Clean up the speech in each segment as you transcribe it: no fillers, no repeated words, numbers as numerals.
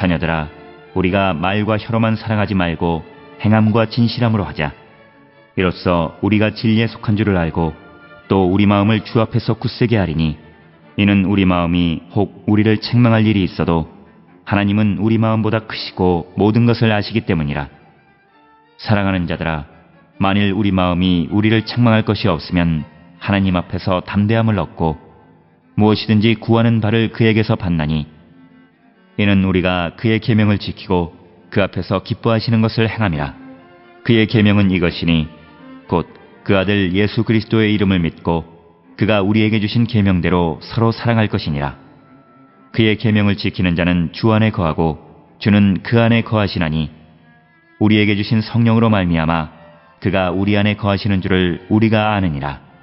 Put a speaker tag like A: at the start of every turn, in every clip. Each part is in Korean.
A: 자녀들아, 우리가 말과 혀로만 사랑하지 말고 행함과 진실함으로 하자. 이로써 우리가 진리에 속한 줄을 알고 또 우리 마음을 주 앞에서 굳세게 하리니, 이는 우리 마음이 혹 우리를 책망할 일이 있어도 하나님은 우리 마음보다 크시고 모든 것을 아시기 때문이라. 사랑하는 자들아, 만일 우리 마음이 우리를 책망할 것이 없으면 하나님 앞에서 담대함을 얻고 무엇이든지 구하는 바를 그에게서 받나니, 이는 우리가 그의 계명을 지키고 그 앞에서 기뻐하시는 것을 행함이라. 그의 계명은 이것이니 곧 그 아들 예수 그리스도의 이름을 믿고 그가 우리에게 주신 계명대로 서로 사랑할 것이니라. 그의 계명을 지키는 자는 주 안에 거하고 주는 그 안에 거하시나니, 우리에게 주신 성령으로 말미암아 그가 우리 안에 거하시는 줄을 우리가 아느니라.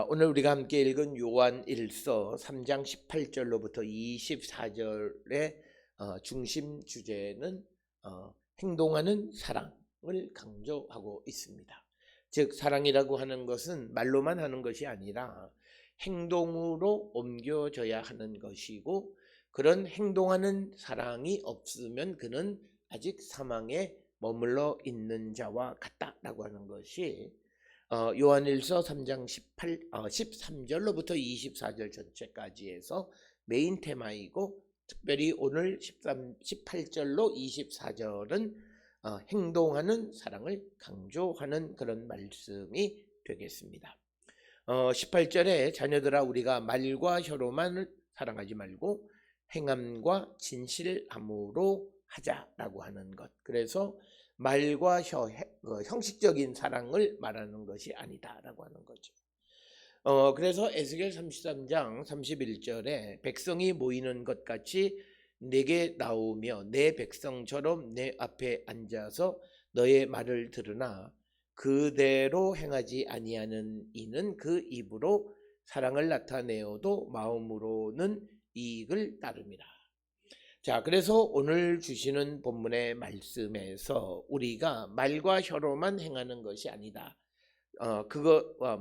B: 오늘 우리가 함께 읽은 요한 1서 3장 18절로부터 24절의 중심 주제는 행동하는 사랑을 강조하고 있습니다. 즉, 사랑이라고 하는 것은 말로만 하는 것이 아니라 행동으로 옮겨져야 하는 것이고, 그런 행동하는 사랑이 없으면 그는 아직 사망에 머물러 있는 자와 같다라고 하는 것이 요한일서 3장 13절로부터 24절 전체까지 해서 메인 테마이고, 특별히 오늘 18절로 24절은 행동하는 사랑을 강조하는 그런 말씀이 되겠습니다. 18절에 자녀들아, 우리가 말과 혀로만 사랑하지 말고 행함과 진실함으로 하자라고 하는 것. 그래서 말과 혀, 형식적인 사랑을 말하는 것이 아니다라고 하는 거죠. 그래서 에스겔 33장 31절에 백성이 모이는 것 같이 내게 나오며 내 백성처럼 내 앞에 앉아서 너의 말을 들으나 그대로 행하지 아니하는 이는 그 입으로 사랑을 나타내어도 마음으로는 이익을 따름이라. 자, 그래서 오늘 주시는 본문의 말씀에서 우리가 말과 혀로만 행하는 것이 아니다.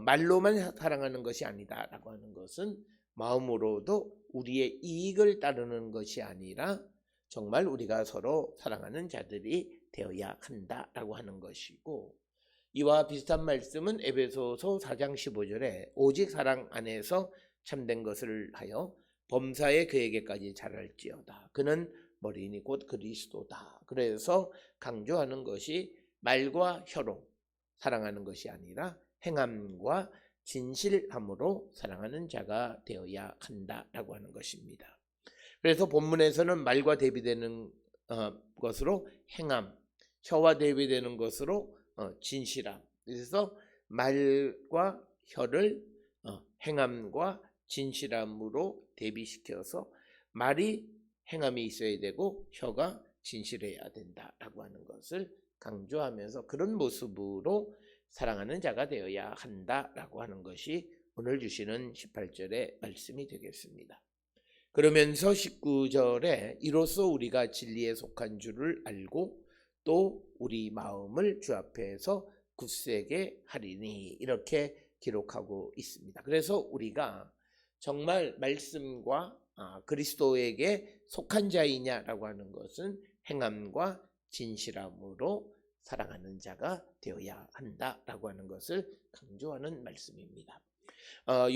B: 말로만 사랑하는 것이 아니다라고 하는 것은 마음으로도 우리의 이익을 따르는 것이 아니라 정말 우리가 서로 사랑하는 자들이 되어야 한다라고 하는 것이고, 이와 비슷한 말씀은 에베소서 4장 15절에 오직 사랑 안에서 참된 것을 하여 범사에 그에게까지 자랄지어다. 그는 머리니 곧 그리스도다. 그래서 강조하는 것이 말과 혀로 사랑하는 것이 아니라 행함과 진실함으로 사랑하는 자가 되어야 한다라고 하는 것입니다. 그래서 본문에서는 말과 대비되는 것으로 행함, 혀와 대비되는 것으로 진실함. 그래서 말과 혀를 행함과 진실함으로 대비시켜서 말이 행함이 있어야 되고 혀가 진실해야 된다라고 하는 것을 강조하면서 그런 모습으로 사랑하는 자가 되어야 한다라고 하는 것이 오늘 주시는 18절의 말씀이 되겠습니다. 그러면서 19절에 이로써 우리가 진리에 속한 줄을 알고 또 우리 마음을 주 앞에서 굳세게 하리니, 이렇게 기록하고 있습니다. 그래서 우리가 정말 말씀과 그리스도에게 속한 자이냐라고 하는 것은 행함과 진실함으로 사랑하는 자가 되어야 한다라고 하는 것을 강조하는 말씀입니다.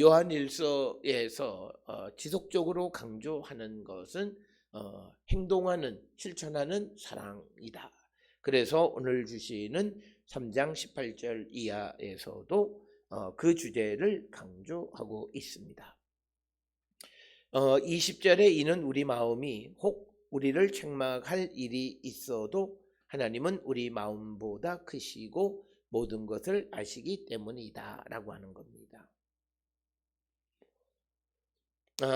B: 요한 1서에서 지속적으로 강조하는 것은 행동하는, 실천하는 사랑이다. 그래서 오늘 주시는 3장 18절 이하에서도 그 주제를 강조하고 있습니다. 20절에 이는 우리 마음이 혹 우리를 책망할 일이 있어도 하나님은 우리 마음보다 크시고 모든 것을 아시기 때문이다 라고 하는 겁니다.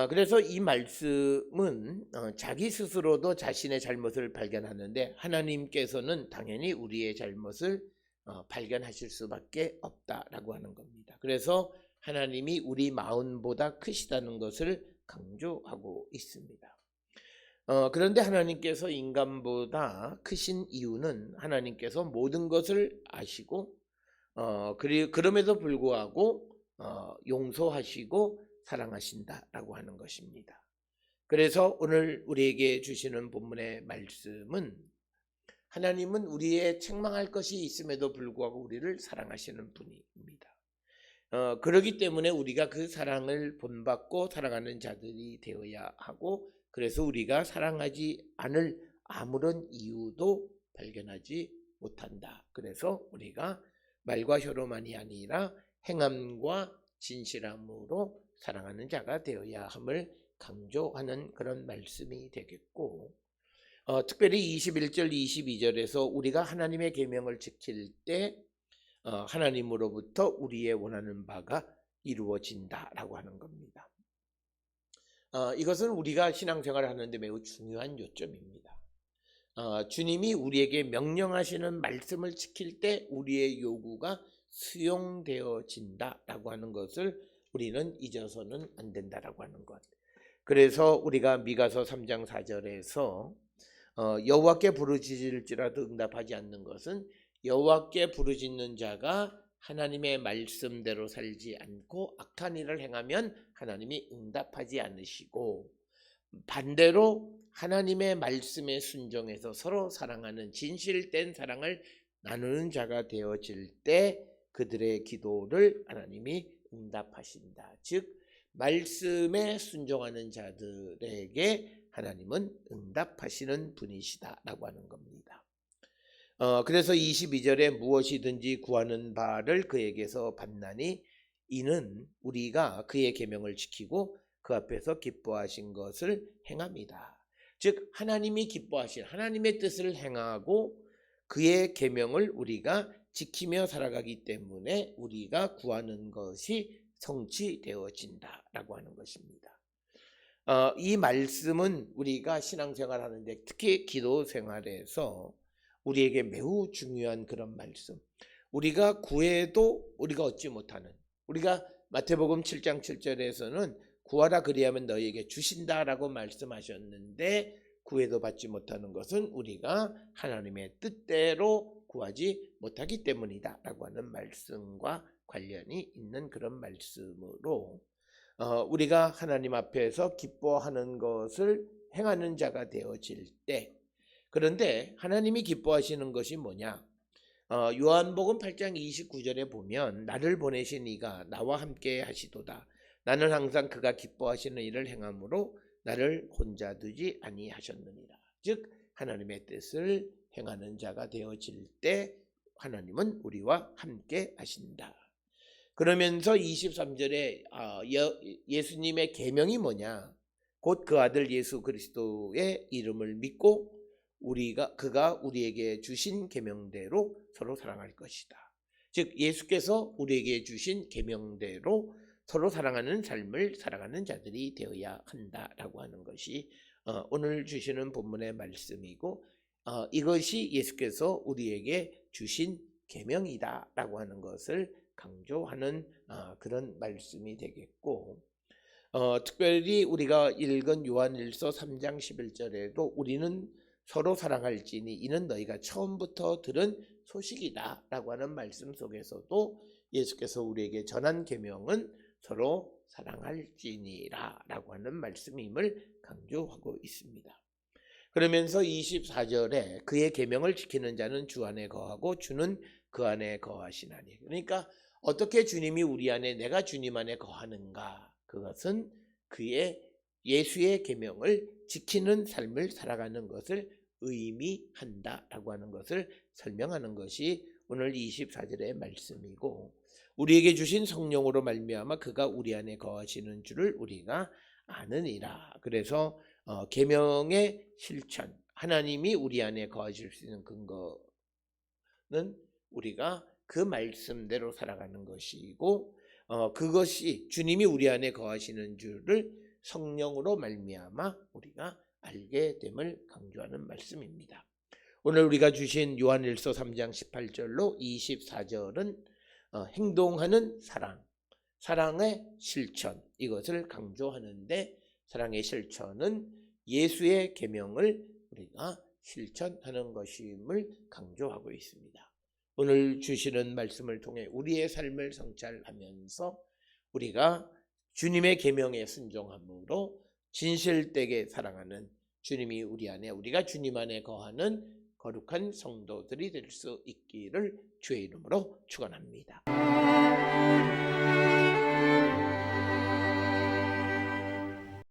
B: 그래서 이 말씀은 자기 스스로도 자신의 잘못을 발견하는데 하나님께서는 당연히 우리의 잘못을 발견하실 수밖에 없다라고 하는 겁니다. 그래서 하나님이 우리 마음보다 크시다는 것을 강조하고 있습니다. 그런데 하나님께서 인간보다 크신 이유는 하나님께서 모든 것을 아시고 그럼에도 불구하고 용서하시고 사랑하신다라고 하는 것입니다. 그래서 오늘 우리에게 주시는 본문의 말씀은 하나님은 우리의 책망할 것이 있음에도 불구하고 우리를 사랑하시는 분입니다. 그렇기 때문에 우리가 그 사랑을 본받고 살아가는 자들이 되어야 하고, 그래서 우리가 사랑하지 않을 아무런 이유도 발견하지 못한다. 그래서 우리가 말과 혀로만이 아니라 행함과 진실함으로 사랑하는 자가 되어야 함을 강조하는 그런 말씀이 되겠고, 특별히 21절 22절에서 우리가 하나님의 계명을 지킬 때 하나님으로부터 우리의 원하는 바가 이루어진다라고 하는 겁니다. 이것은 우리가 신앙생활을 하는데 매우 중요한 요점입니다. 주님이 우리에게 명령하시는 말씀을 지킬 때 우리의 요구가 수용되어진다라고 하는 것을 우리는 잊어서는 안 된다라고 하는 것. 그래서 우리가 미가서 3장 4절에서 여호와께 부르짖을지라도 응답하지 않는 것은 여호와께 부르짖는 자가 하나님의 말씀대로 살지 않고 악한 일을 행하면 하나님이 응답하지 않으시고, 반대로 하나님의 말씀에 순종해서 서로 사랑하는 진실된 사랑을 나누는 자가 되어질 때 그들의 기도를 하나님이 응답하신다. 즉 말씀에 순종하는 자들에게 하나님은 응답하시는 분이시다라고 하는 겁니다. 그래서 22절에 무엇이든지 구하는 바를 그에게서 받나니 이는 우리가 그의 계명을 지키고 그 앞에서 기뻐하신 것을 행합니다. 즉 하나님이 기뻐하신 하나님의 뜻을 행하고 그의 계명을 우리가 지키며 살아가기 때문에 우리가 구하는 것이 성취되어진다라고 하는 것입니다. 이 말씀은 우리가 신앙생활 하는데 특히 기도 생활에서 우리에게 매우 중요한 그런 말씀, 우리가 구해도 우리가 얻지 못하는, 우리가 마태복음 7장 7절에서는 구하라 그리하면 너희에게 주신다라고 말씀하셨는데 구해도 받지 못하는 것은 우리가 하나님의 뜻대로 구하지 못하기 때문이다 라고 하는 말씀과 관련이 있는 그런 말씀으로 우리가 하나님 앞에서 기뻐하는 것을 행하는 자가 되어질 때, 그런데 하나님이 기뻐하시는 것이 뭐냐? 요한복음 8장 29절에 보면 나를 보내신 이가 나와 함께 하시도다. 나는 항상 그가 기뻐하시는 일을 행함으로 나를 혼자 두지 아니하셨느니라. 즉 하나님의 뜻을 행하는 자가 되어질 때 하나님은 우리와 함께 하신다. 그러면서 23절에 예수님의 계명이 뭐냐? 곧 그 아들 예수 그리스도의 이름을 믿고 그가 우리에게 주신 계명대로 서로 사랑할 것이다. 즉 예수께서 우리에게 주신 계명대로 서로 사랑하는 삶을 살아가는 자들이 되어야 한다라고 하는 것이 오늘 주시는 본문의 말씀이고, 이것이 예수께서 우리에게 주신 계명이다라고 하는 것을 강조하는 그런 말씀이 되겠고, 특별히 우리가 읽은 요한일서 3장 11절에도 우리는 서로 사랑할지니 이는 너희가 처음부터 들은 소식이다 라고 하는 말씀 속에서도 예수께서 우리에게 전한 계명은 서로 사랑할지니라 라고 하는 말씀임을 강조하고 있습니다. 그러면서 24절에 그의 계명을 지키는 자는 주 안에 거하고 주는 그 안에 거하시나니, 그러니까 어떻게 주님이 우리 안에 내가 주님 안에 거하는가? 그것은 그의 예수의 계명을 지키는 삶을 살아가는 것을 의미한다라고 하는 것을 설명하는 것이 오늘 24절의 말씀이고, 우리에게 주신 성령으로 말미암아 그가 우리 안에 거하시는 줄을 우리가 아느니라. 그래서 계명의 실천, 하나님이 우리 안에 거하실 수 있는 근거는 우리가 그 말씀대로 살아가는 것이고, 그것이 주님이 우리 안에 거하시는 줄을 성령으로 말미암아 우리가 알게 됨을 강조하는 말씀입니다. 오늘 우리가 주신 요한일서 3장 18절로 24절은 행동하는 사랑, 사랑의 실천, 이것을 강조하는데, 사랑의 실천은 예수의 계명을 우리가 실천하는 것임을 강조하고 있습니다. 오늘 주시는 말씀을 통해 우리의 삶을 성찰하면서 우리가 주님의 계명에 순종함으로 진실되게 사랑하는 주님이 우리 안에, 우리가 주님 안에 거하는 거룩한 성도들이 될 수 있기를 주의 이름으로 축원합니다.